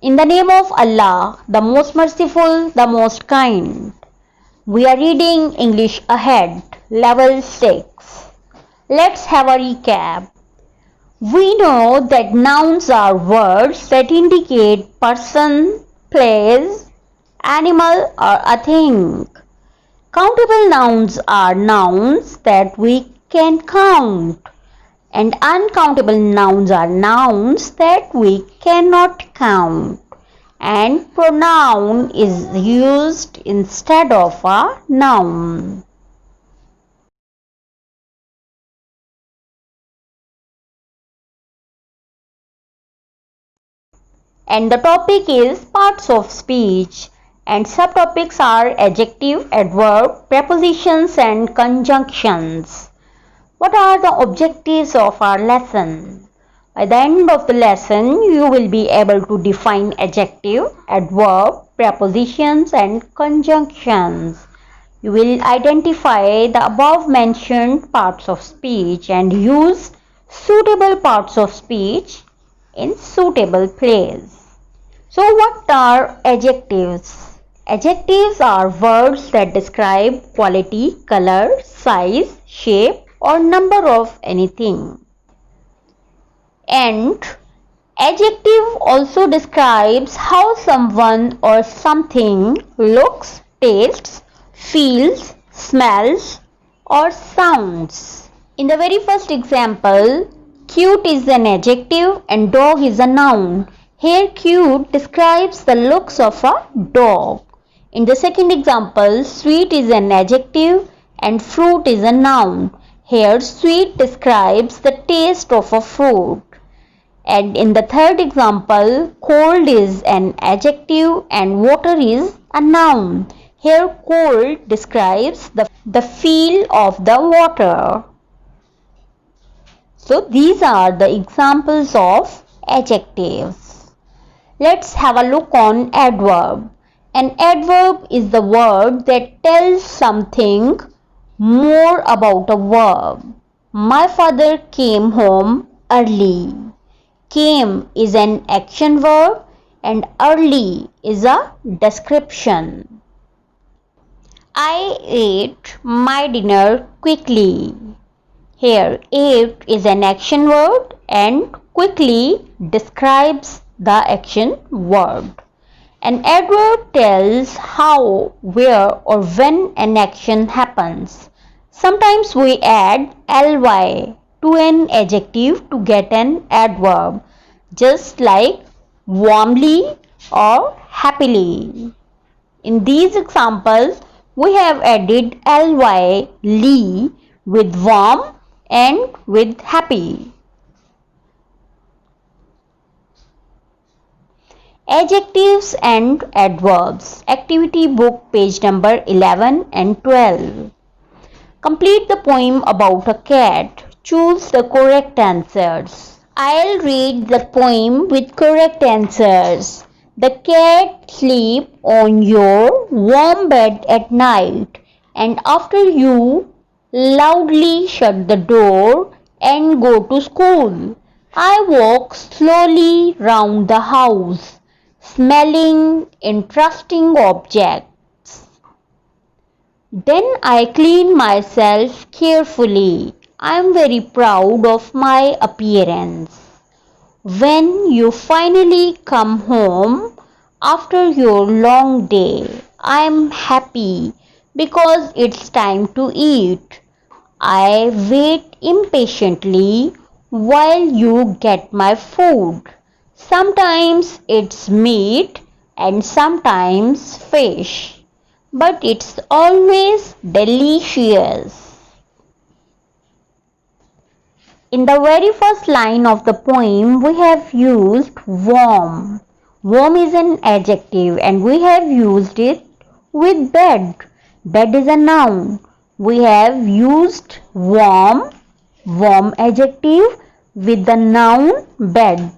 In the name of Allah, the most merciful, the most kind. We are reading English Ahead, Level 6. Let's have a recap. We know that nouns are words that indicate person, place, animal, or a thing. Countable nouns are nouns that we can count. And uncountable nouns are nouns that we cannot count. And pronoun is used instead of a noun. And the topic is parts of speech, and subtopics are adjective, adverb, prepositions and conjunctions. What are the objectives of our lesson? By the end of the lesson, you will be able to define adjective, adverb, prepositions and conjunctions. You will identify the above mentioned parts of speech and use suitable parts of speech in suitable place. So what are adjectives? Adjectives are words that describe quality, color, size, shape or number of anything. And adjective also describes how someone or something looks, tastes, feels, smells or sounds. In the very first example, cute is an adjective and dog is a noun. Here cute describes the looks of a dog. In the second example, sweet is an adjective and fruit is a noun. Here sweet describes the taste of a fruit. And in the third example, cold is an adjective and water is a noun. Here cold describes the feel of the water. So these are the examples of adjectives. Let's have a look on adverb. An adverb is the word that tells something more about a verb. My father came home early. Came is an action verb and early is a description. I ate my dinner quickly. Here ate is an action word and quickly describes the action word. An adverb tells how, where or when an action happens. Sometimes we add ly to an adjective to get an adverb, just like warmly or happily. In these examples, we have added ly with warm and with happy. Adjectives and adverbs. Activity book page number 11 and 12. Complete the poem about a cat. Choose the correct answers. I'll read the poem with correct answers. The cat sleeps on your warm bed at night, and after you loudly shut the door and go to school. I walk slowly round the house, smelling interesting objects. Then I clean myself carefully. I am very proud of my appearance. When you finally come home after your long day, I am happy because it's time to eat. I wait impatiently while you get my food. Sometimes it's meat and sometimes fish, but it's always delicious. In the very first line of the poem, we have used warm. Warm is an adjective and we have used it with bed. Bed is a noun. We have used warm adjective with the noun bed.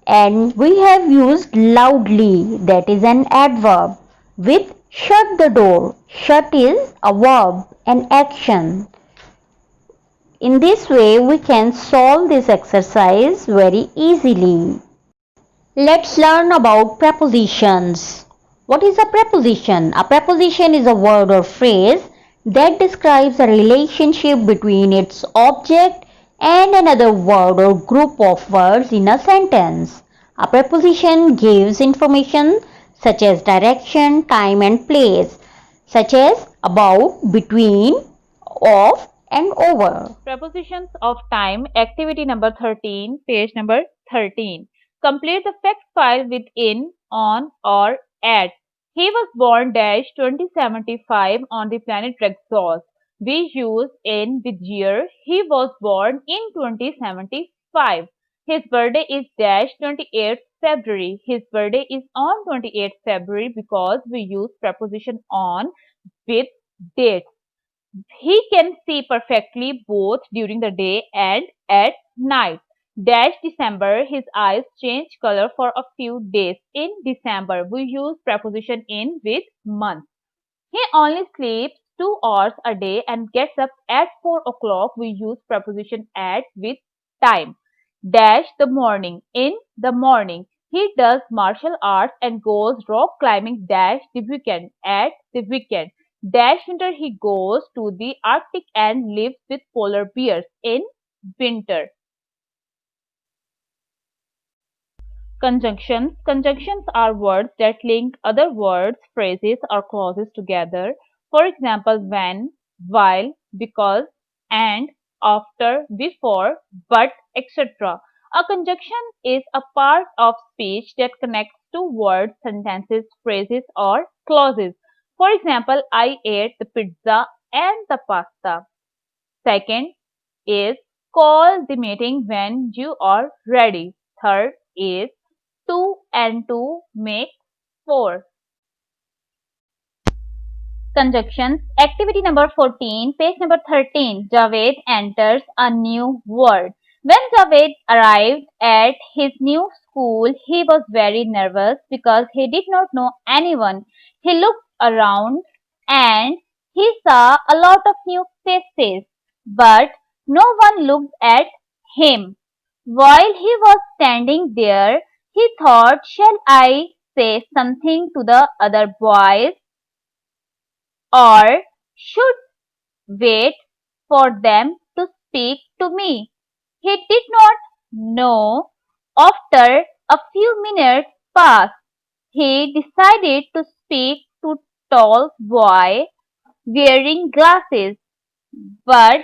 And we have used loudly, that is an adverb, with shut the door. Shut is a verb, an action. In this way, we can solve this exercise very easily. Let's learn about prepositions. What is a preposition? A preposition is a word or phrase that describes a relationship between its object and another word or group of words in a sentence. A preposition gives information such as direction, time and place, such as about, between, of and over. Prepositions of time, activity number 13, page number 13. Complete the fact file with in, on, or at. He was born dash 2075 on the planet Rexos. We use in with year. He was born in 2075. His birthday is dash 28th February. His birthday is on 28th February because we use preposition on with date. He can see perfectly both during the day and at night. Dash December, his eyes change color for a few days. In December, we use preposition in with month. He only sleeps 2 hours a day and gets up at 4 o'clock. We use preposition at with time. Dash the morning. In the morning. He does martial arts and goes rock climbing dash the weekend at the weekend. Dash winter he goes to the Arctic and lives with polar bears in winter. Conjunctions. Conjunctions are words that link other words, phrases, or clauses together. For example, when, while, because, and, after, before, but, etc. A conjunction is a part of speech that connects two words, sentences, phrases, or clauses. For example, I ate the pizza and the pasta. Second is call the meeting when you are ready. Third is 2 and 2 make 4. Conjunctions. Activity number 14, page number 13. Javed enters a new world. When Javed arrived at his new school, he was very nervous because he did not know anyone. He looked around and he saw a lot of new faces, but no one looked at him. While he was standing there, he thought, shall I say something to the other boys? Or should wait for them to speak to me. He did not know. After a few minutes passed, he decided to speak to tall boy wearing glasses, but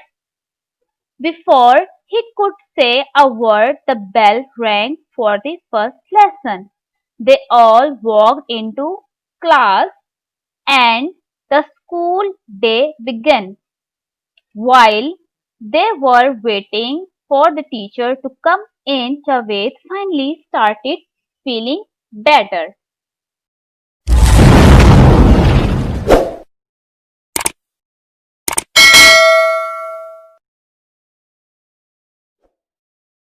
before he could say a word, the bell rang for the first lesson. They all walked into class and the school day began. While they were waiting for the teacher to come in, Javed finally started feeling better.